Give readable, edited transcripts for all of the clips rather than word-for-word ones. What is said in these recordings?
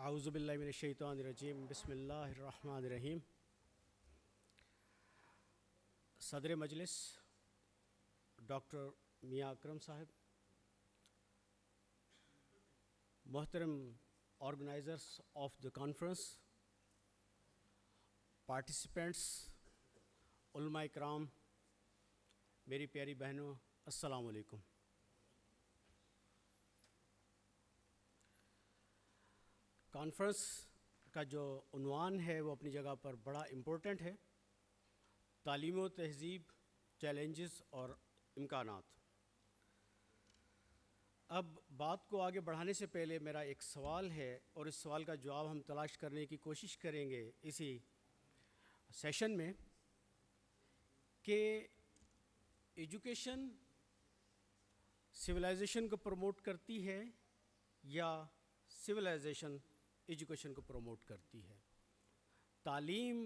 اعوذ باللہ من الشیطان الرجیم بسم اللہ الرحمن الرحیم۔ صدر مجلس ڈاکٹر میاں اکرم صاحب، محترم organizers of the conference, participants, علماء کرام، میری پیاری بہنوں، السلام علیکم۔ کانفرنس کا جو عنوان ہے وہ اپنی جگہ پر بڑا امپورٹنٹ ہے، تعلیم و تہذیب، چیلنجز اور امکانات۔ اب بات کو آگے بڑھانے سے پہلے میرا ایک سوال ہے اور اس سوال کا جواب ہم تلاش کرنے کی کوشش کریں گے اسی سیشن میں کہ ایجوکیشن سویلائزیشن کو پروموٹ کرتی ہے یا سویلائزیشن ایجوکیشن کو پروموٹ کرتی ہے؟ تعلیم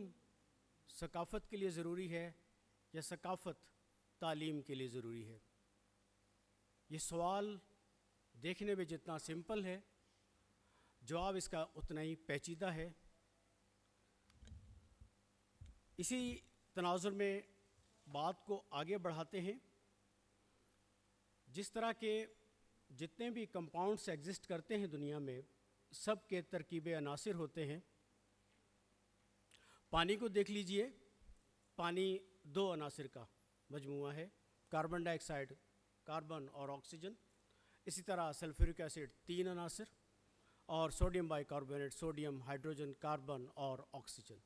ثقافت کے لیے ضروری ہے یا ثقافت تعلیم کے لیے ضروری ہے؟ یہ سوال دیکھنے میں جتنا سمپل ہے، جواب اس کا اتنا ہی پیچیدہ ہے۔ اسی تناظر میں بات کو آگے بڑھاتے ہیں۔ جس طرح کے جتنے بھی کمپاؤنڈس ایگزسٹ کرتے ہیں دنیا میں، سب کے ترکیبی عناصر ہوتے ہیں۔ پانی کو دیکھ لیجئے، پانی دو عناصر کا مجموعہ ہے، کاربن ڈائی آکسائڈ، کاربن اور آکسیجن۔ اسی طرح سلفیورک ایسڈ 3 عناصر، اور sodium by carbonate, sodium, hydrogen, carbon اور آکسیجن۔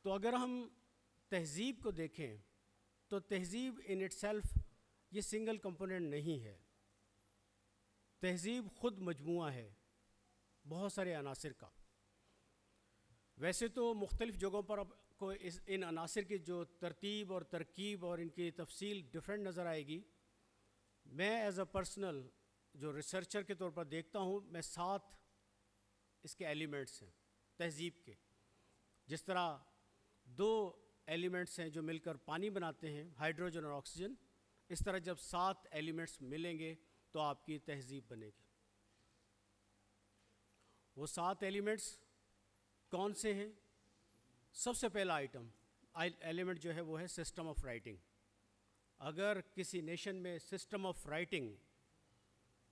تو اگر ہم تہذیب کو دیکھیں تو تہذیب ان اٹ سیلف یہ سنگل کمپوننٹ نہیں ہے۔ تہذیب خود مجموعہ ہے بہت سارے عناصر کا۔ ویسے تو مختلف جگہوں پر ان عناصر کی جو ترتیب اور ترکیب اور ان کی تفصیل ڈیفرنٹ نظر آئے گی۔ میں ایز اے پرسنل جو ریسرچر کے طور پر دیکھتا ہوں، میں 7 اس کے ایلیمنٹس ہیں تہذیب کے۔ جس طرح 2 ایلیمنٹس ہیں جو مل کر پانی بناتے ہیں، ہائیڈروجن اور آکسیجن، اس طرح جب 7 ایلیمنٹس ملیں گے تو آپ کی تہذیب بنے گی۔ وہ 7 ایلیمنٹس کون سے ہیں؟ سب سے پہلا ایلیمنٹ جو ہے وہ ہے سسٹم آف رائٹنگ۔ اگر کسی نیشن میں سسٹم آف رائٹنگ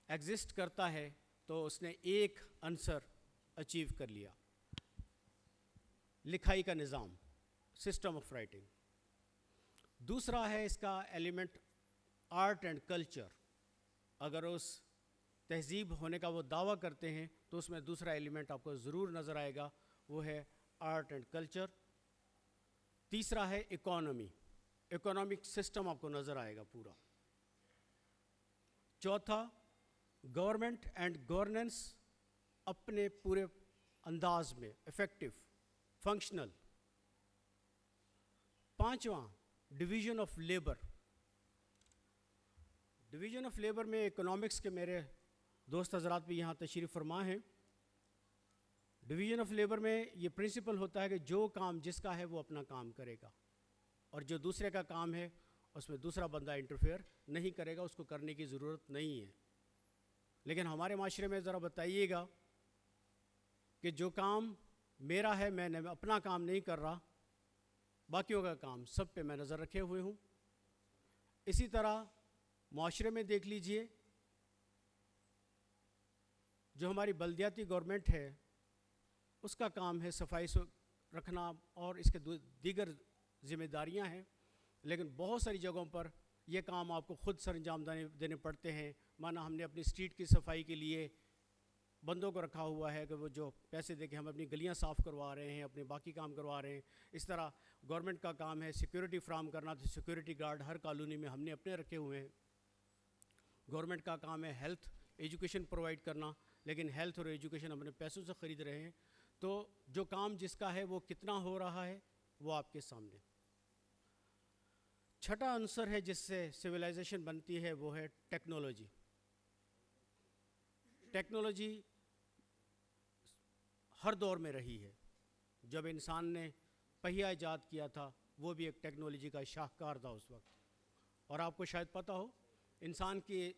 ایگزسٹ کرتا ہے تو اس نے ایک عنصر اچیو کر لیا، لکھائی کا نظام، سسٹم آف رائٹنگ۔ دوسرا ہے اس کا ایلیمنٹ آرٹ اینڈ کلچر۔ اگر اس تہذیب ہونے کا وہ دعویٰ کرتے ہیں تو اس میں دوسرا ایلیمنٹ آپ کو ضرور نظر آئے گا، وہ ہے آرٹ اینڈ کلچر۔ تیسرا ہے اکانومی، اکنامک سسٹم آپ کو نظر آئے گا پورا۔ چوتھا گورنمنٹ اینڈ گورننس، اپنے پورے انداز میں افیکٹو، فنکشنل۔ پانچواں division of labour. Division of labour میں اکنامکس کے میرے دوست حضرات بھی یہاں تشریف فرما ہیں۔ ڈویژن آف لیبر میں یہ پرنسپل ہوتا ہے کہ جو کام جس کا ہے وہ اپنا کام کرے گا، اور جو دوسرے کا کام ہے اس میں دوسرا بندہ انٹرفیئر نہیں کرے گا، اس کو کرنے کی ضرورت نہیں ہے۔ لیکن ہمارے معاشرے میں ذرا بتائیے گا کہ جو کام میرا ہے، میں نے اپنا کام نہیں کر رہا، باقیوں کا کام سب پہ میں نظر رکھے ہوئے ہوں۔ اسی طرح معاشرے میں دیکھ لیجئے، جو ہماری بلدیاتی گورنمنٹ ہے اس کا کام ہے صفائی رکھنا اور اس کے دیگر ذمہ داریاں ہیں، لیکن بہت ساری جگہوں پر یہ کام آپ کو خود سر انجام دینے پڑتے ہیں۔ مانا ہم نے اپنی اسٹریٹ کی صفائی کے لیے بندوں کو رکھا ہوا ہے کہ وہ جو پیسے دے کے ہم اپنی گلیاں صاف کروا رہے ہیں، اپنے باقی کام کروا رہے ہیں۔ اس طرح گورنمنٹ کا کام ہے سیکیورٹی فراہم کرنا، تو سیکیورٹی گارڈ ہر کالونی میں ہم نے اپنے رکھے ہوئے ہیں۔ گورنمنٹ کا کام ہے ہیلتھ ایجوکیشن پرووائڈ کرنا، لیکن ہیلتھ اور ایجوکیشن اپنے پیسوں سے خرید رہے ہیں۔ تو جو کام جس کا ہے وہ کتنا ہو رہا ہے وہ آپ کے سامنے۔ چھٹا عنصر ہے جس سے سویلائزیشن بنتی ہے، وہ ہے ٹیکنالوجی۔ ٹیکنالوجی ہر دور میں رہی ہے۔ جب انسان نے پہیہ ایجاد کیا تھا وہ بھی ایک ٹیکنالوجی کا شاہکار تھا اس وقت، اور آپ کو شاید پتہ ہو انسان کی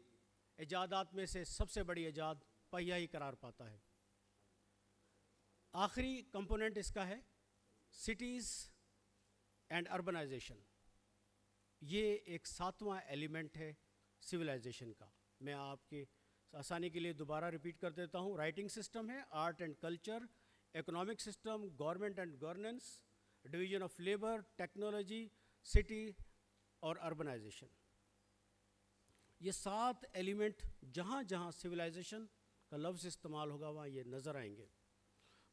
ایجادات میں سے سب سے بڑی ایجاد پہیہ ہی قرار پاتا ہے۔ آخری کمپوننٹ اس کا ہے سٹیز اینڈ اربنائزیشن. یہ ایک 7واں ایلیمنٹ ہے سویلائزیشن کا. میں آپ کے آسانی کے لیے دوبارہ ریپیٹ کر دیتا ہوں. رائٹنگ سسٹم ہے, art and culture, economic system, government and governance, division of labour, technology, city اور اربنائزیشن. یہ 7 ایلیمنٹ جہاں جہاں سویلائزیشن کا لفظ استعمال ہوگا وہاں یہ نظر آئیں گے.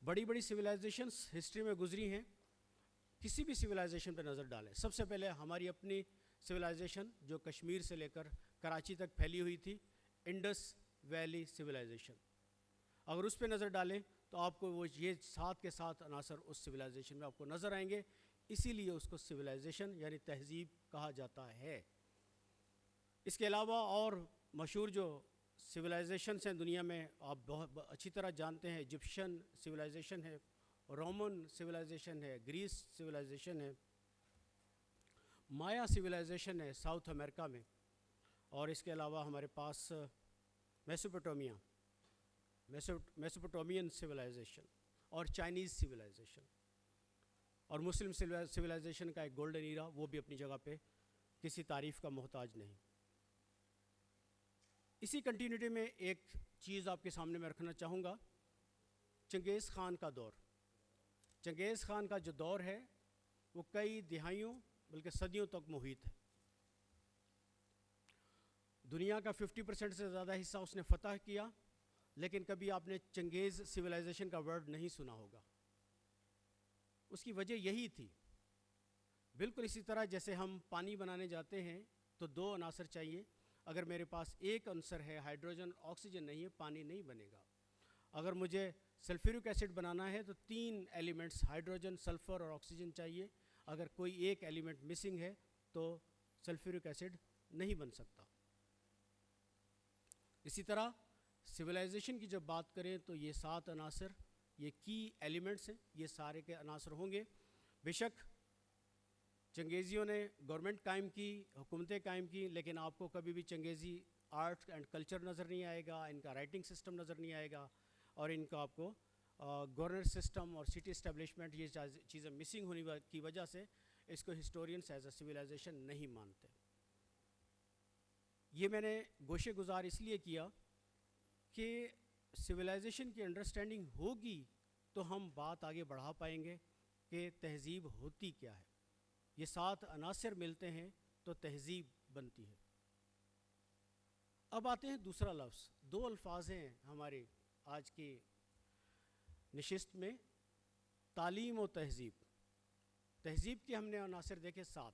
بڑی بڑی سویلائزیشنس ہسٹری میں گزری ہیں. کسی بھی سویلائزیشن پہ نظر ڈالیں. سب سے پہلے ہماری اپنی سویلائزیشن جو کشمیر سے لے کر کراچی تک پھیلی ہوئی تھی, انڈس ویلی سویلائزیشن. اگر اس پہ نظر ڈالیں تو آپ کو وہ یہ 7 کے 7 عناصر اس سویلائزیشن میں آپ کو نظر آئیں گے. اسی لیے اس کو سویلائزیشن یعنی تہذیب کہا جاتا ہے. اس کے علاوہ اور مشہور جو سویلائزیشنس ہیں دنیا میں آپ بہت اچھی طرح جانتے ہیں. ایجپشن سویلائزیشن ہے, رومن سویلائزیشن ہے, گریس سویلائزیشن ہے, مایا سویلائزیشن ہے ساؤتھ امریکہ میں, اور اس کے علاوہ ہمارے پاس میسوپوٹومین سویلائزیشن اور چائنیز سویلائزیشن, اور مسلم سویلائزیشن کا ایک گولڈن ایرا, وہ بھی اپنی جگہ پہ کسی تعریف کا محتاج نہیں. اسی کنٹینیوٹی میں ایک چیز آپ کے سامنے میں رکھنا چاہوں گا, چنگیز خان کا دور. چنگیز خان کا جو دور ہے وہ کئی دہائیوں بلکہ صدیوں تک محیط ہے. دنیا کا 50% سے زیادہ حصہ اس نے فتح کیا, لیکن کبھی آپ نے چنگیز سویلائزیشن کا ورڈ نہیں سنا ہوگا. اس کی وجہ یہی تھی. بالکل اسی طرح جیسے ہم پانی بنانے جاتے ہیں تو 2 عناصر چاہیے. اگر میرے پاس ایک عنصر ہے ہائیڈروجن آکسیجن نہیں ہے, پانی نہیں بنے گا. اگر مجھے سلفیورک ایسڈ بنانا ہے تو 3 ایلیمنٹس ہائیڈروجن, سلفر اور آکسیجن چاہیے. اگر کوئی ایک ایلیمنٹ مسنگ ہے تو سلفیورک ایسڈ نہیں بن سکتا. اسی طرح سویلائزیشن کی جب بات کریں تو یہ 7 عناصر یہ کی ایلیمنٹس ہیں, یہ سارے کے عناصر ہوں گے. بے شک چنگیزیوں نے گورنمنٹ قائم کی, حکومتیں قائم کی, لیکن آپ کو کبھی بھی چنگیزی آرٹ اینڈ کلچر نظر نہیں آئے گا, ان کا رائٹنگ سسٹم نظر نہیں آئے گا, اور ان کا آپ کو گورنر سسٹم اور سٹی اسٹیبلشمنٹ یہ چیزیں مسنگ ہونے کی وجہ سے اس کو ہسٹورینس ایز اے سویلائزیشن نہیں مانتے. یہ میں نے گوشے گزار اس لیے کیا کہ سویلائزیشن کی انڈرسٹینڈنگ ہوگی تو ہم بات آگے بڑھا پائیں گے کہ تہذیب ہوتی کیا ہے. یہ 7 عناصر ملتے ہیں تو تہذیب بنتی ہے. اب آتے ہیں دوسرا لفظ. 2 الفاظ ہیں ہمارے آج کی نشست میں, تعلیم و تہذیب. تہذیب کے ہم نے عناصر دیکھے 7.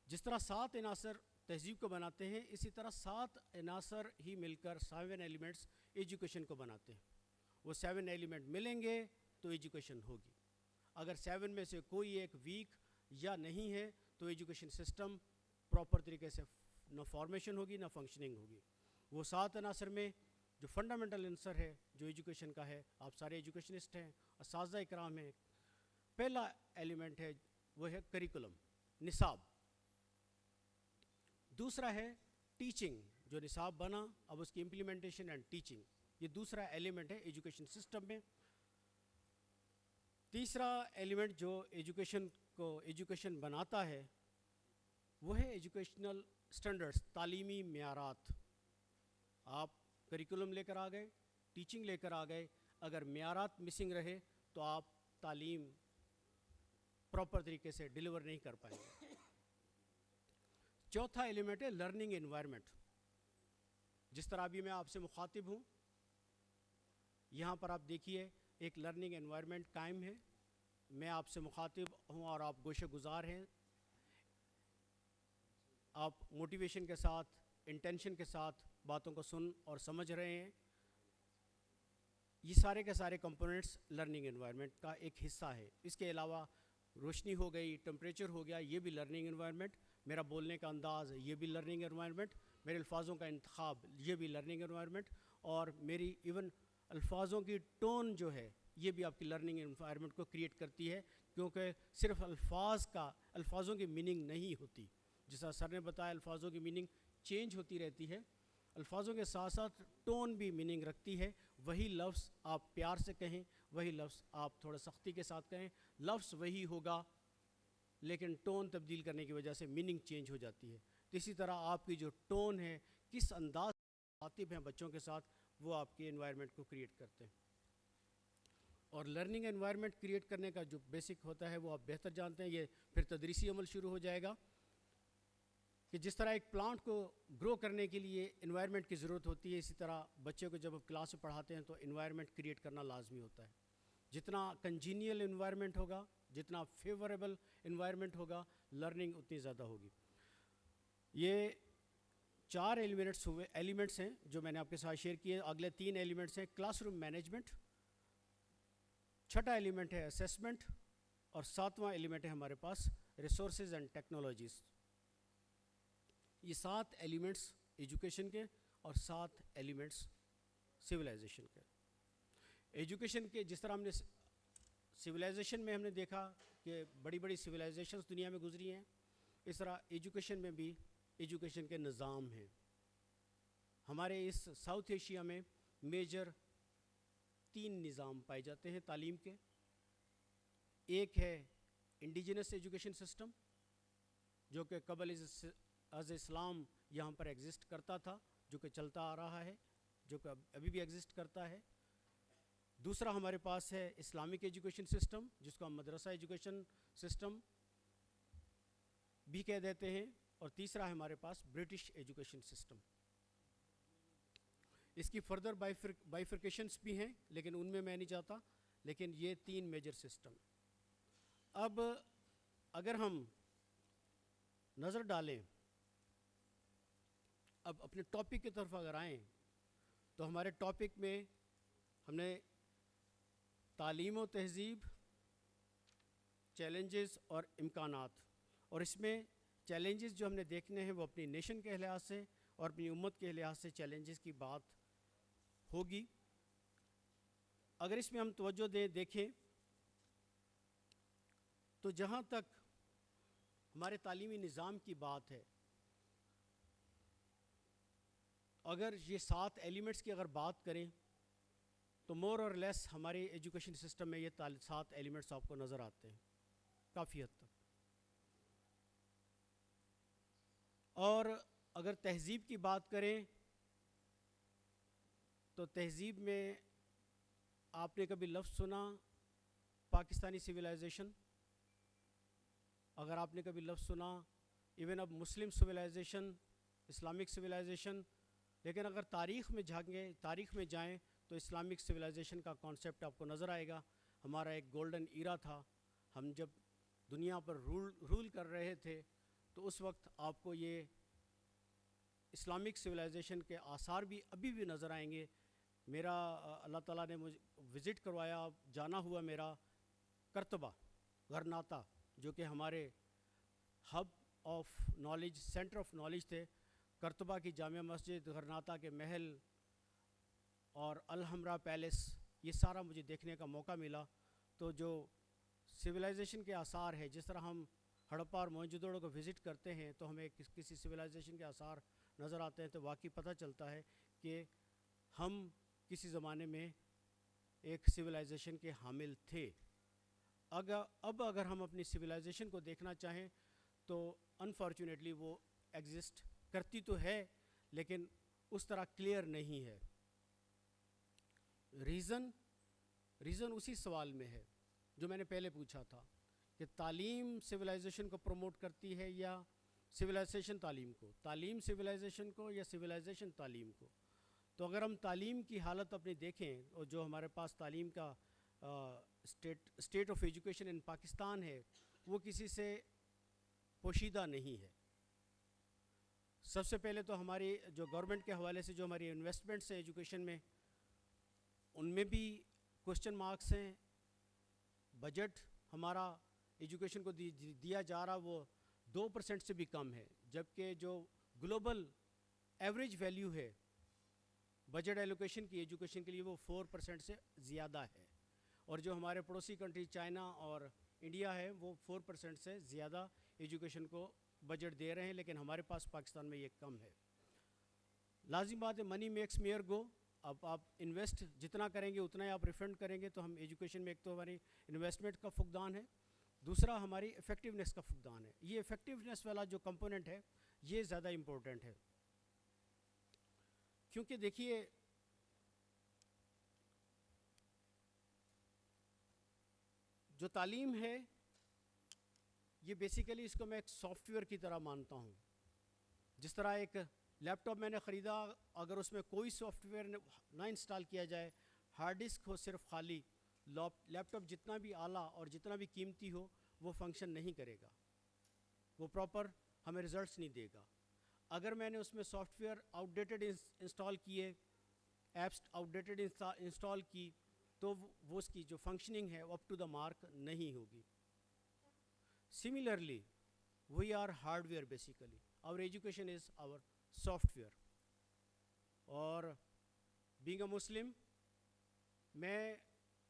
جس طرح 7 عناصر تہذیب کو بناتے ہیں, اسی طرح 7 عناصر ہی مل کر 7 ایلیمنٹس ایجوکیشن کو بناتے ہیں. وہ 7 ایلیمنٹ ملیں گے تو ایجوکیشن ہوگی. اگر 7 میں سے کوئی ایک ویک یا نہیں ہے تو ایجوکیشن سسٹم پراپر طریقے سے نہ فارمیشن ہوگی نہ فنکشننگ ہوگی. وہ 7 عناصر میں جو فنڈامنٹل عنصر ہے جو ایجوکیشن کا ہے, آپ سارے ایجوکیشنسٹ ہیں, اساتذہ اکرام ہیں. پہلا ایلیمنٹ ہے وہ ہے کریکولم, نصاب. دوسرا ہے ٹیچنگ, جو نصاب بنا اب اس کی امپلیمنٹیشن اینڈ ٹیچنگ. یہ دوسرا ایلیمنٹ ہے ایجوکیشن سسٹم میں. تیسرا ایلیمنٹ جو ایجوکیشن بناتا ہے وہ ہے ایجوکیشنل سٹینڈرڈز, تعلیمی معیارات. آپ کریکولم لے کر آ گئے, ٹیچنگ لے کر آ گئے, اگر معیارات مسنگ رہے تو آپ تعلیم پراپر طریقے سے ڈیلیور نہیں کر پائیں گے. چوتھا ایلیمنٹ ہے لرننگ انوائرمنٹ. جس طرح ابھی میں آپ سے مخاطب ہوں, یہاں پر آپ دیکھیے ایک لرننگ انوائرمنٹ قائم ہے. میں آپ سے مخاطب ہوں اور آپ گوشے گزار ہیں. آپ موٹیویشن کے ساتھ, انٹینشن کے ساتھ باتوں کو سن اور سمجھ رہے ہیں. یہ سارے کے سارے کمپوننٹس لرننگ انوائرمنٹ کا ایک حصہ ہے. اس کے علاوہ روشنی ہو گئی, ٹمپریچر ہو گیا, یہ بھی لرننگ انوائرمنٹ. میرا بولنے کا انداز, یہ بھی لرننگ انوائرمنٹ. میرے الفاظوں کا انتخاب, یہ بھی لرننگ انوائرمنٹ. اور میری ایون الفاظوں کی ٹون جو ہے یہ بھی آپ کی لرننگ انوائرمنٹ کو کریٹ کرتی ہے, کیونکہ صرف الفاظوں کی میننگ نہیں ہوتی. جیسا سر نے بتایا الفاظوں کی میننگ چینج ہوتی رہتی ہے. الفاظوں کے ساتھ ساتھ ٹون بھی میننگ رکھتی ہے. وہی لفظ آپ پیار سے کہیں, وہی لفظ آپ تھوڑا سختی کے ساتھ کہیں, لفظ وہی ہوگا لیکن ٹون تبدیل کرنے کی وجہ سے میننگ چینج ہو جاتی ہے. تو اسی طرح آپ کی جو ٹون ہے, کس انداز سے مخاطب ہیں بچوں کے ساتھ, وہ آپ کے انوائرمنٹ کو کریٹ کرتے ہیں. اور لرننگ انوائرمنٹ کریٹ کرنے کا جو بیسک ہوتا ہے وہ آپ بہتر جانتے ہیں. یہ پھر تدریسی عمل شروع ہو جائے گا کہ جس طرح ایک پلانٹ کو گرو کرنے کے لیے انوائرمنٹ کی ضرورت ہوتی ہے, اسی طرح بچے کو جب آپ کلاس میں پڑھاتے ہیں تو انوائرمنٹ کریٹ کرنا لازمی ہوتا ہے. جتنا کنجینیل انوائرمنٹ ہوگا, جتنا فیوریبل انوائرمنٹ ہوگا, لرننگ اتنی زیادہ ہوگی. یہ 4 ایلیمنٹس ہیں جو میں نے آپ کے ساتھ شیئر کیے. اگلے 3 ایلیمنٹس ہیں کلاس روم مینجمنٹ, چھٹا ایلیمنٹ ہے اسیسمنٹ, اور 7واں ایلیمنٹ ہے ہمارے پاس ریسورسز اینڈ ٹیکنالوجیز. یہ 7 ایلیمنٹس ایجوکیشن کے اور 7 ایلیمنٹس سویلائزیشن کے. ایجوکیشن کے جس طرح ہم نے سویلائزیشن میں ہم نے دیکھا کہ بڑی بڑی سویلائزیشنز دنیا میں گزری ہیں, اس طرح ایجوکیشن میں بھی ایجوکیشن کے نظام ہیں. ہمارے اس ساؤتھ ایشیا میں میجر 3 نظام پائے جاتے ہیں تعلیم کے. ایک ہے انڈیجنس ایجوکیشن سسٹم جو کہ قبل از اسلام یہاں پر ایگزسٹ کرتا تھا, جو کہ چلتا آ رہا ہے, جو کہ ابھی بھی ایگزسٹ کرتا ہے. دوسرا ہمارے پاس ہے اسلامک ایجوکیشن سسٹم جس کو ہم مدرسہ ایجوکیشن سسٹم بھی کہہ دیتے ہیں, اور تیسرا ہے ہمارے پاس برٹش ایجوکیشن سسٹم. اس کی فردر بائیفرکیشنس بھی ہیں لیکن ان میں نہیں جاتا, لیکن یہ 3 میجر سسٹم. اب اگر ہم نظر ڈالیں, اب اپنے ٹاپک کی طرف اگر آئیں تو ہمارے ٹاپک میں ہم نے تعلیم و تہذیب, چیلنجز اور امکانات, اور اس میں چیلنجز جو ہم نے دیکھنے ہیں وہ اپنی نیشن کے لحاظ سے اور اپنی امت کے لحاظ سے چیلنجز کی بات ہوگی. اگر اس میں ہم توجہ دیکھیں تو جہاں تک ہمارے تعلیمی نظام کی بات ہے, اگر یہ 7 ایلیمنٹس کی اگر بات کریں تو مور اور لیس ہمارے ایجوکیشن سسٹم میں یہ 7 ایلیمنٹس آپ کو نظر آتے ہیں کافی حد تک. اور اگر تہذیب کی بات کریں تو تہذیب میں آپ نے کبھی لفظ سنا پاکستانی سویلائزیشن؟ اگر آپ نے کبھی لفظ سنا ایون اب مسلم سویلائزیشن, اسلامک سویلائزیشن, لیکن اگر تاریخ میں جھانکیں, تاریخ میں جائیں تو اسلامک سویلائزیشن کا کانسیپٹ آپ کو نظر آئے گا. ہمارا ایک گولڈن ایرا تھا, ہم جب دنیا پر رول کر رہے تھے تو اس وقت آپ کو یہ اسلامک سویلائزیشن کے آثار بھی ابھی بھی نظر آئیں گے. میرا اللہ تعالیٰ نے مجھے وزٹ کروایا, جانا ہوا میرا کرتبہ غرناطہ, جو کہ ہمارے hub of knowledge, centre of knowledge تھے. کرتبہ کی جامع مسجد, غرناطہ کے محل اور الحمرا پیلس, یہ سارا مجھے دیکھنے کا موقع ملا. تو جو سویلائزیشن کے آثار ہے, جس طرح ہم ہڑپا اور موہنجودڑو کو وزٹ کرتے ہیں تو ہمیں کسی سویلائزیشن کے آثار نظر آتے ہیں, تو واقعی پتہ چلتا ہے کہ ہم کسی زمانے میں ایک سویلائزیشن کے حامل تھے. اب اگر ہم اپنی سویلائزیشن کو دیکھنا چاہیں تو انفارچونیٹلی وہ ایگزسٹ کرتی تو ہے لیکن اس طرح کلیئر نہیں ہے. ریزن اسی سوال میں ہے جو میں نے پہلے پوچھا تھا کہ تعلیم سویلائزیشن کو پروموٹ کرتی ہے یا سویلائزیشن تعلیم کو, تعلیم سویلائزیشن کو یا سویلائزیشن تعلیم کو. تو اگر ہم تعلیم کی حالت اپنی دیکھیں, اور جو ہمارے پاس تعلیم کا اسٹیٹ آف ایجوکیشن ان پاکستان ہے وہ کسی سے پوشیدہ نہیں ہے. سب سے پہلے تو ہماری جو گورنمنٹ کے حوالے سے جو ہماری انویسٹمنٹس ہیں ایجوکیشن میں, ان میں بھی کوشچن مارکس ہیں. بجٹ ہمارا ایجوکیشن کو دیا جا رہا وہ 2% سے بھی کم ہے, جبکہ جو گلوبل ایوریج ویلیو ہے بجٹ ایلوکیشن کی ایجوکیشن کے لیے وہ 4% سے زیادہ ہے. اور جو ہمارے پڑوسی کنٹری چائنا اور انڈیا ہے وہ 4% سے زیادہ ایجوکیشن کو بجٹ دے رہے ہیں, لیکن ہمارے پاس پاکستان میں یہ کم ہے. لازم بات ہے منی میکس میئر گو. اب آپ انویسٹ جتنا کریں گے اتنا ہی آپ ریفنڈ کریں گے. تو ہم ایجوکیشن میں ایک تو ہماری انویسٹمنٹ کا فقدان ہے, دوسرا ہماری افیکٹونیس کا فقدان ہے. یہ افیکٹونیس والا جو کمپوننٹ ہے یہ زیادہ امپورٹنٹ ہے, کیونکہ دیکھیے جو تعلیم ہے یہ بیسیکلی اس کو میں ایک سافٹ ویئر کی طرح مانتا ہوں. جس طرح ایک لیپ ٹاپ میں نے خریدا, اگر اس میں کوئی سافٹ ویئر نہ انسٹال کیا جائے, ہارڈ ڈسک ہو صرف خالی, لیپ ٹاپ جتنا بھی اعلیٰ اور جتنا بھی قیمتی ہو وہ فنکشن نہیں کرے گا, وہ پراپر ہمیں ریزلٹس نہیں دے گا. اگر میں نے اس میں soft where out dated install کیے, ایپس آؤٹ ڈیٹڈ انسٹال کی, تو وہ اس کی جو فنکشننگ ہے وہ اپ ٹو دا مارک نہیں ہوگی. Similarly we are hardware basically, our education is our software. اور بینگ اے مسلم, میں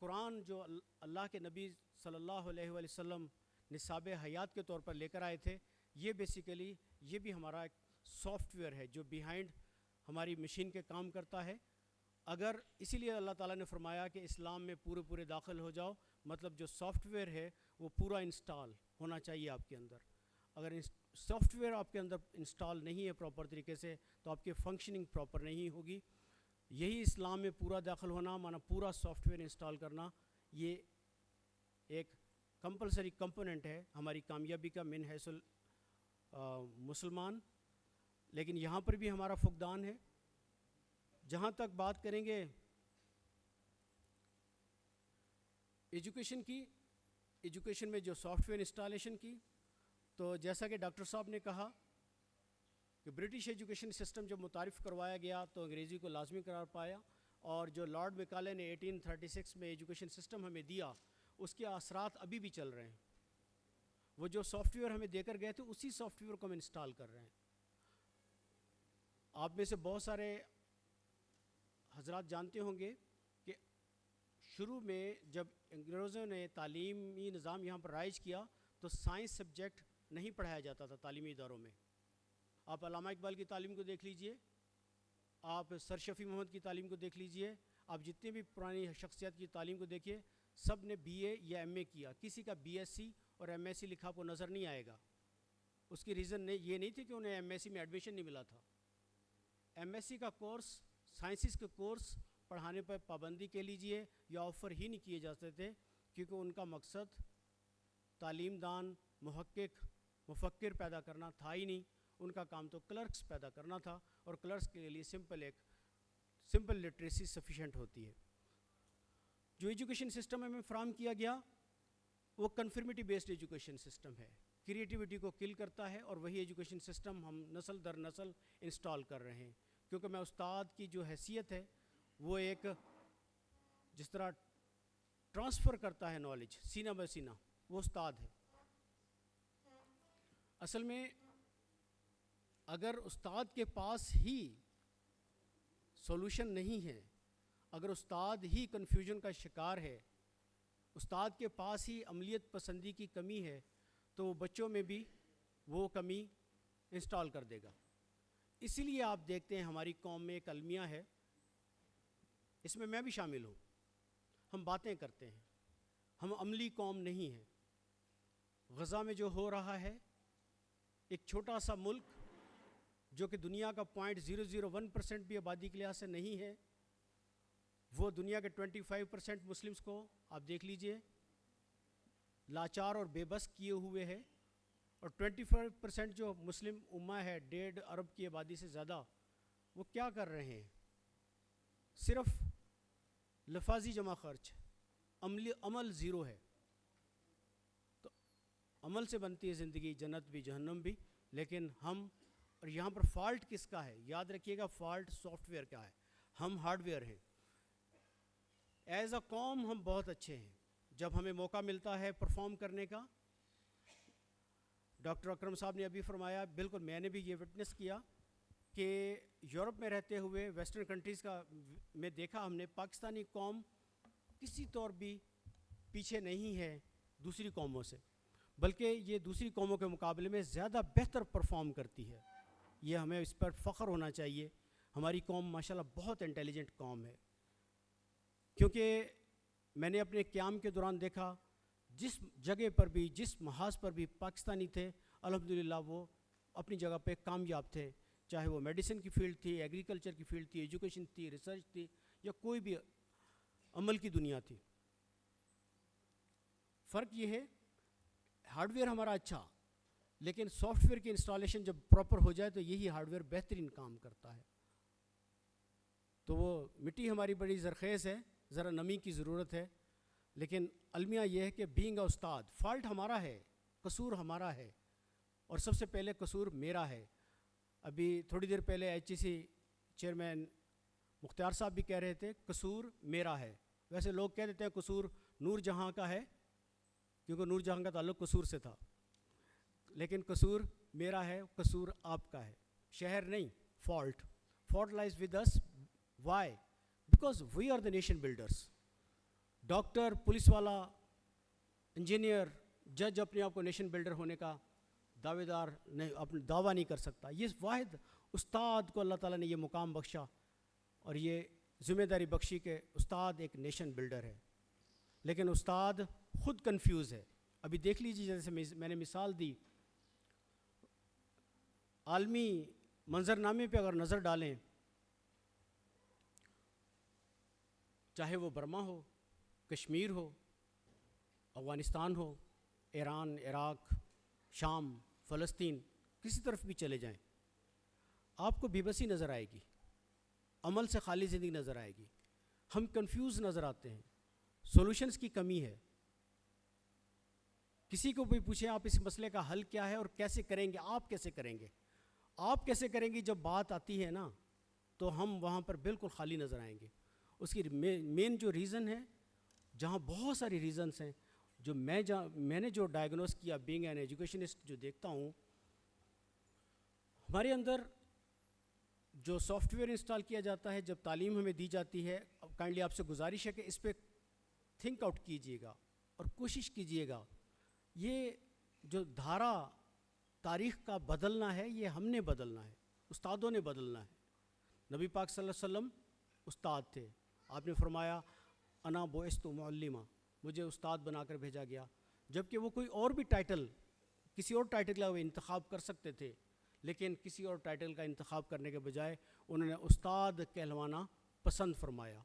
قرآن جو اللہ کے نبی صلی اللہ علیہ وآلہ وسلم نصاب حیات کے طور پر لے کر آئے تھے, یہ بیسیکلی یہ بھی ہمارا ایک سافٹ ویئر ہے جو بیہائنڈ ہماری مشین کے کام کرتا ہے. اگر اسی لیے اللہ تعالیٰ نے فرمایا کہ اسلام میں پورے داخل ہو جاؤ, مطلب جو سافٹ ویئر ہے وہ پورا انسٹال ہونا چاہیے آپ کے اندر. اگر سافٹ ویئر آپ کے اندر انسٹال نہیں ہے پراپر طریقے سے تو آپ کی فنکشننگ پراپر نہیں ہوگی. یہی اسلام میں پورا داخل ہونا مانا پورا سافٹ ویئر انسٹال کرنا, یہ ایک کمپلسری کمپوننٹ ہے ہماری کامیابی کا من حیث مسلمان. لیکن یہاں پر بھی ہمارا فقدان ہے. جہاں تک بات کریں گے ایجوکیشن کی, ایجوکیشن میں جو سافٹ ویئر انسٹالیشن کی, تو جیسا کہ ڈاکٹر صاحب نے کہا کہ برٹش ایجوکیشن سسٹم جب متعارف کروایا گیا تو انگریزی کو لازمی قرار پایا, اور جو لارڈ میکالے نے 1836 میں ایجوکیشن سسٹم ہمیں دیا اس کے اثرات ابھی بھی چل رہے ہیں. وہ جو سافٹ ویئر ہمیں دے کر گئے تھے اسی سافٹ ویئر کو ہم انسٹال کر رہے ہیں. آپ میں سے بہت سارے حضرات جانتے ہوں گے کہ شروع میں جب انگریزوں نے تعلیمی نظام یہاں پر رائج کیا تو سائنس سبجیکٹ نہیں پڑھایا جاتا تھا تعلیمی اداروں میں. آپ علامہ اقبال کی تعلیم کو دیکھ لیجئے, آپ سر شفیع محمد کی تعلیم کو دیکھ لیجئے, آپ جتنے بھی پرانی شخصیت کی تعلیم کو دیکھیے, سب نے بی اے یا ایم اے کیا. کسی کا بی ایس سی اور ایم ایس سی لکھا آپ کو نظر نہیں آئے گا. اس کی ریزن یہ نہیں تھی کہ انہیں ایم ایس سی میں ایڈمیشن نہیں ملا تھا. ایم ایس سی کا کورس, سائنسز کے کورس پڑھانے پر پابندی کے لیجئے یا آفر ہی نہیں کیے جاتے تھے, کیونکہ ان کا مقصد تعلیم دان, محقق, مفکر پیدا کرنا تھا ہی نہیں. ان کا کام تو کلرکس پیدا کرنا تھا, اور کلرکس کے لیے سمپل لٹریسی سفیشینٹ ہوتی ہے. جو ایجوکیشن سسٹم ہمیں فراہم کیا گیا وہ کنفرمیٹی بیسڈ ایجوکیشن سسٹم ہے, کریٹیوٹی کو کل کرتا ہے, اور وہی ایجوکیشن سسٹم ہم نسل در نسل انسٹال کر رہے ہیں. کیونکہ میں استاد کی جو حیثیت ہے وہ ایک جس طرح ٹرانسفر کرتا ہے نالج سینہ بہ سینہ, وہ استاد ہے. اصل میں اگر استاد کے پاس ہی سولوشن نہیں ہے, اگر استاد ہی کنفیوژن کا شکار ہے, استاد کے پاس ہی عملیت پسندی کی کمی ہے, تو وہ بچوں میں بھی وہ کمی انسٹال کر دے گا. اسی لیے آپ دیکھتے ہیں ہماری قوم میں ایک المیہ ہے, اس میں بھی شامل ہوں, ہم باتیں کرتے ہیں, ہم عملی قوم نہیں ہیں. غزہ میں جو ہو رہا ہے, ایک چھوٹا سا ملک جو کہ دنیا کا 0.001% بھی آبادی کے لحاظ سے نہیں ہے, وہ دنیا کے 25% مسلمس کو آپ دیکھ لیجئے لاچار اور بے بس کیے ہوئے ہے, اور 25% جو مسلم امہ ہے 1.5 ارب کی آبادی سے زیادہ, وہ کیا کر رہے ہیں؟ صرف لفاظی جمع خرچ, عمل زیرو ہے. تو عمل سے بنتی ہے زندگی, جنت بھی جہنم بھی. لیکن ہم, اور یہاں پر فالٹ کس کا ہے؟ یاد رکھیے گا, فالٹ سافٹ ویئر کا ہے, ہم ہارڈ ویئر ہیں. ایز اے قوم ہم بہت اچھے ہیں, جب ہمیں موقع ملتا ہے پرفارم کرنے کا. ڈاکٹر اکرم صاحب نے ابھی فرمایا, بالکل میں نے بھی یہ وٹنس کیا کہ یورپ میں رہتے ہوئے ویسٹرن کنٹریز کا میں دیکھا, ہم نے پاکستانی قوم کسی طور بھی پیچھے نہیں ہے دوسری قوموں سے, بلکہ یہ دوسری قوموں کے مقابلے میں زیادہ بہتر پرفارم کرتی ہے. یہ ہمیں اس پر فخر ہونا چاہیے. ہماری قوم ماشاءاللہ بہت انٹیلیجنٹ قوم ہے، کیونکہ میں نے اپنے قیام کے دوران دیکھا جس جگہ پر بھی، جس محاذ پر بھی پاکستانی تھے الحمدللہ وہ اپنی جگہ پہ کامیاب تھے، چاہے وہ میڈیسن کی فیلڈ تھی، ایگریکلچر کی فیلڈ تھی، ایجوکیشن تھی، ریسرچ تھی، یا کوئی بھی عمل کی دنیا تھی۔ فرق یہ ہے ہارڈ ویئر ہمارا اچھا، لیکن سافٹ ویئر کی انسٹالیشن جب پراپر ہو جائے تو یہی ہارڈ ویئر بہترین کام کرتا ہے۔ تو وہ مٹی ہماری بڑی زرخیز ہے، ذرا نمی کی ضرورت ہے، لیکن المیہ یہ ہے کہ بینگ اے استاد، فالٹ ہمارا ہے، قصور ہمارا ہے، اور سب سے پہلے قصور میرا ہے۔ ابھی تھوڑی دیر پہلے ایچ ای سی چیئرمین مختار صاحب بھی کہہ رہے تھے قصور میرا ہے۔ ویسے لوگ کہہ دیتے ہیں قصور نور جہاں کا ہے، کیونکہ نور جہاں کا تعلق قصور سے تھا، لیکن قصور میرا ہے، قصور آپ کا ہے، شہر نہیں۔ Fault lies with us, why? Because we are the nation builders. Doctor, police والا، انجینئر، جج اپنے آپ کو نیشن بلڈر ہونے کا دعوے دار نہیں، اپنا دعویٰ نہیں کر سکتا۔ یہ واحد استاد کو اللہ تعالیٰ نے یہ مقام بخشا اور یہ ذمہ داری بخشی کہ استاد ایک نیشن بلڈر ہے، لیکن استاد خود کنفیوز ہے۔ ابھی دیکھ لیجیے، جیسے میں نے مثال دی، عالمی منظرنامے پہ اگر نظر ڈالیں، چاہے وہ برما ہو، کشمیر ہو، افغانستان ہو، ایران، عراق، شام، فلسطین، کسی طرف بھی چلے جائیں، آپ کو بے بسی نظر آئے گی، عمل سے خالی زندگی نظر آئے گی۔ ہم کنفیوز نظر آتے ہیں، سولوشنز کی کمی ہے۔ کسی کو بھی پوچھیں آپ اس مسئلے کا حل کیا ہے اور کیسے کریں گے، آپ کیسے کریں گے، آپ کیسے کریں گے، جب بات آتی ہے نا تو ہم وہاں پر بالکل خالی نظر آئیں گے۔ اس کی مین جو ریزن ہے، جہاں بہت ساری ریزنس ہیں، جو میں نے جو ڈائگنوز کیا بینگ این ایجوکیشنسٹ، جو دیکھتا ہوں ہمارے اندر جو سافٹ ویئر انسٹال کیا جاتا ہے، جب تعلیم ہمیں دی جاتی ہے، کائنڈلی آپ سے گزارش ہے کہ اس پہ تھنک آؤٹ کیجئے گا اور کوشش کیجئے گا۔ یہ جو دھارا تاریخ کا بدلنا ہے، یہ ہم نے بدلنا ہے، استادوں نے بدلنا ہے۔ نبی پاک صلی اللہ علیہ وسلم استاد تھے، آپ نے فرمایا انا بعثت معلما، مجھے استاد بنا کر بھیجا گیا، جبکہ وہ کوئی اور بھی ٹائٹل، کسی اور ٹائٹل کا وہ انتخاب کر سکتے تھے، لیکن کسی اور ٹائٹل کا انتخاب کرنے کے بجائے انہوں نے استاد کہلوانا پسند فرمایا۔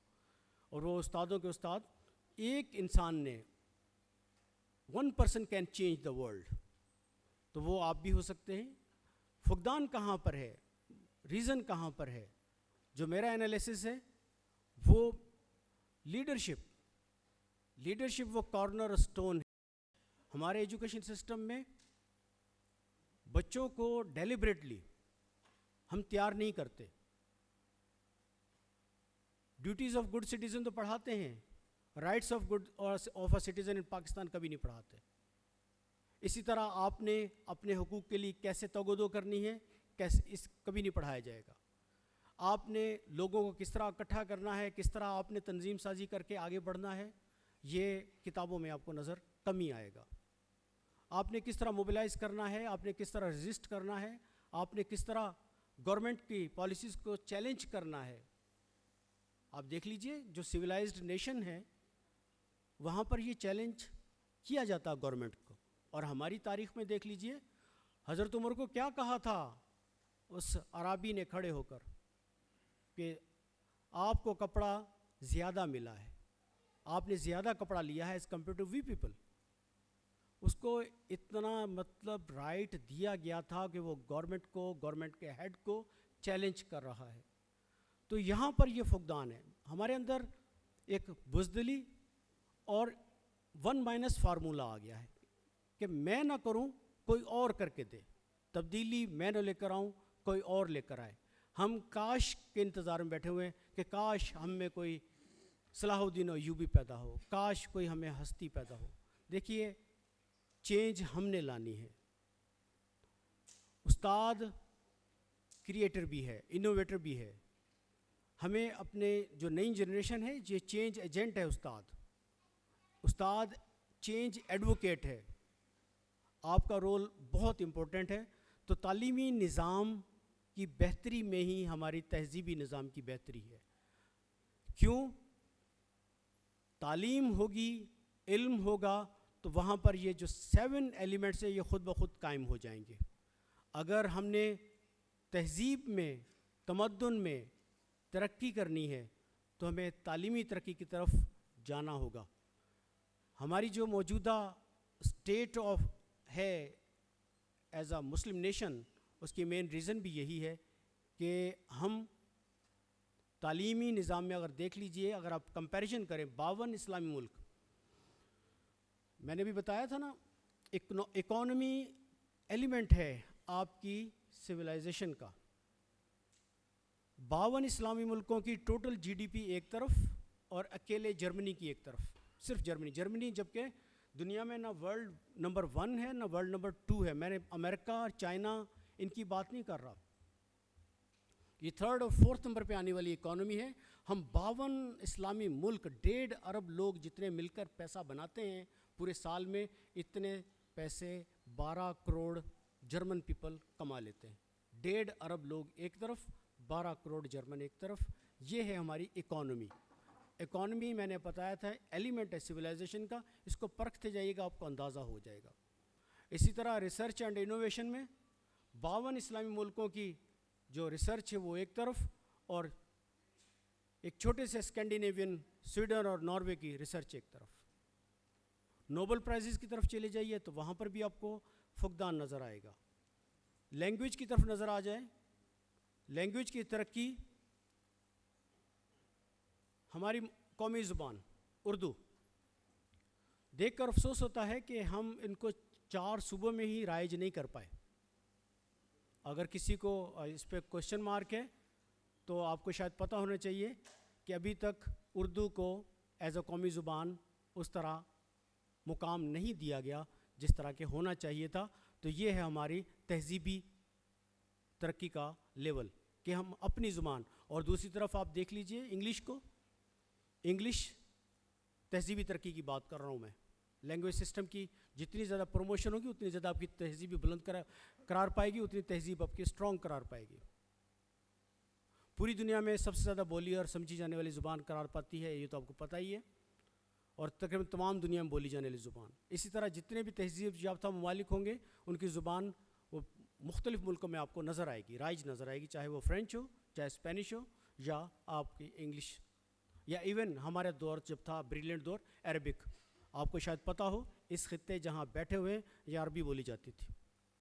اور وہ استادوں کے استاد، ایک انسان نے، one person can change the world, تو وہ آپ بھی ہو سکتے ہیں۔ فقدان کہاں پر ہے، ریزن کہاں پر ہے؟ جو میرا انالیسس ہے وہ لیڈرشپ وہ کارنر سٹون ہے ہمارے ایجوکیشن سسٹم میں۔ بچوں کو ڈیلیبریٹلی ہم تیار نہیں کرتے۔ ڈیوٹیز آف گڈ سٹیزن تو پڑھاتے ہیں، rights of good of a citizen in Pakistan کبھی نہیں پڑھاتے۔ اسی طرح آپ نے اپنے حقوق کے لیے کیسے توگدو کرنی ہے، کبھی نہیں پڑھایا جائے گا۔ آپ نے لوگوں کو کس طرح اکٹھا کرنا ہے، کس طرح آپ نے تنظیم سازی کر کے آگے بڑھنا ہے، یہ کتابوں میں آپ کو نظر کم ہی آئے گا۔ آپ نے کس طرح موبلائز کرنا ہے، آپ نے کس طرح ریزسٹ کرنا ہے، آپ نے کس طرح گورنمنٹ کی پالیسیز کو چیلنج کرنا ہے۔ آپ دیکھ لیجئے جو سویلائزڈ نیشن ہے وہاں پر یہ چیلنج کیا جاتا گورنمنٹ کو، اور ہماری تاریخ میں دیکھ لیجئے حضرت عمر کو کیا کہا تھا اس عرابی نے کھڑے ہو کر کہ آپ کو کپڑا زیادہ ملا ہے، آپ نے زیادہ کپڑا لیا ہے as compare to we people. اس کو اتنا مطلب رائٹ دیا گیا تھا کہ وہ گورنمنٹ کے ہیڈ کو چیلنج کر رہا ہے۔ تو یہاں پر یہ فقدان ہے ہمارے اندر، ایک بزدلی اور 1- فارمولہ آ گیا ہے کہ میں نہ کروں کوئی اور کر کے دے، تبدیلی میں نہ لے کر آؤں کوئی اور لے کر آئے۔ ہم کاش کے انتظار میں بیٹھے ہوئے ہیں کہ کاش ہم میں کوئی صلاح الدین ایوبی پیدا ہو، کاش کوئی ہمیں ہستی پیدا ہو۔ دیکھیے چینج ہم نے لانی ہے۔ استاد کریٹر بھی ہے، انوویٹر بھی ہے۔ ہمیں اپنے جو نئی جنریشن ہے، یہ چینج ایجنٹ ہے۔ استاد چینج ایڈوکیٹ ہے۔ آپ کا رول بہت امپورٹنٹ ہے۔ تو تعلیمی نظام کی بہتری میں ہی ہماری تہذیبی نظام کی بہتری ہے. کیوں؟ تعلیم ہوگی، علم ہوگا، تو وہاں پر یہ جو 7 ایلیمنٹس ہیں یہ خود بخود قائم ہو جائیں گے. اگر ہم نے تہذیب میں، تمدن میں ترقی کرنی ہے تو ہمیں تعلیمی ترقی کی طرف جانا ہوگا. ہماری جو موجودہ اسٹیٹ آف ہے ایز اے مسلم نیشن، اس کی مین ریزن بھی یہی ہے کہ ہم تعلیمی نظام میں اگر دیکھ لیجئے، اگر آپ کمپیریزن کریں 52 اسلامی ملک، میں نے بھی بتایا تھا نا، اکانومی ایلیمنٹ ہے آپ کی سویلائزیشن کا. 52 اسلامی ملکوں کی ٹوٹل جی ڈی پی ایک طرف اور اکیلے جرمنی کی ایک طرف. صرف جرمنی جبکہ دنیا میں نہ ورلڈ نمبر 1 ہے نہ ورلڈ نمبر 2 ہے. میں نے امریکہ اور چائنا ان کی بات نہیں کر رہا. یہ 3rd اور 4th نمبر پہ آنے والی اکانومی ہے. ہم 52 اسلامی ملک 1.5 ارب لوگ جتنے مل کر پیسہ بناتے ہیں پورے سال میں، اتنے پیسے 12 کروڑ جرمن پیپل کما لیتے ہیں. 1.5 ارب لوگ ایک طرف، 12 کروڑ جرمن ایک طرف. یہ ہے ہماری اکانومی. اکانومی میں نے بتایا تھا ایلیمنٹ ہے سویلائزیشن کا. اس کو پرکھتے جائیے گا، آپ کو اندازہ ہو جائے گا. اسی طرح ریسرچ اینڈ انوویشن میں 52 اسلامی ملکوں کی جو ریسرچ ہے وہ ایک طرف، اور ایک چھوٹے سے اسکینڈینیوین سویڈن اور ناروے کی ریسرچ ایک طرف. نوبل پرائزز کی طرف چلے جائیے تو وہاں پر بھی آپ کو فقدان نظر آئے گا. لینگویج کی طرف نظر آ جائے، لینگویج کی ترقی، ہماری قومی زبان اردو، دیکھ کر افسوس ہوتا ہے کہ ہم ان کو 4 صوبوں میں ہی رائج نہیں کر پائے. اگر کسی کو اس پہ کوشچن مارک ہے تو آپ کو شاید پتہ ہونا چاہیے کہ ابھی تک اردو کو ایز اے قومی زبان اس طرح مقام نہیں دیا گیا جس طرح کہ ہونا چاہیے تھا. تو یہ ہے ہماری تہذیبی ترقی کا لیول کہ ہم اپنی زبان. اور دوسری طرف آپ دیکھ لیجئے انگلش کو، انگلش تہذیبی ترقی کی بات کر رہا ہوں میں. لینگویج سسٹم کی جتنی زیادہ پروموشن ہوگی اتنی زیادہ آپ کی تہذیب بلند قرار پائے گی، اتنی تہذیب آپ کی اسٹرانگ قرار پائے گی. پوری دنیا میں سب سے زیادہ بولی اور سمجھی جانے والی زبان قرار پاتی ہے، یہ تو آپ کو پتہ ہی ہے، اور تقریباً تمام دنیا میں بولی جانے والی زبان. اسی طرح جتنے بھی تہذیب یافتہ ممالک ہوں گے ان کی زبان وہ مختلف ملکوں میں آپ کو نظر آئے گی، رائج نظر آئے گی، چاہے وہ فرینچ ہو، چاہے اسپینش ہو، یا آپ کی انگلش، یا ایون ہمارا دور جب تھا بریلینٹ دور عربک. آپ کو شاید پتہ ہو اس خطے جہاں بیٹھے ہوئے یہ عربی بولی جاتی تھی.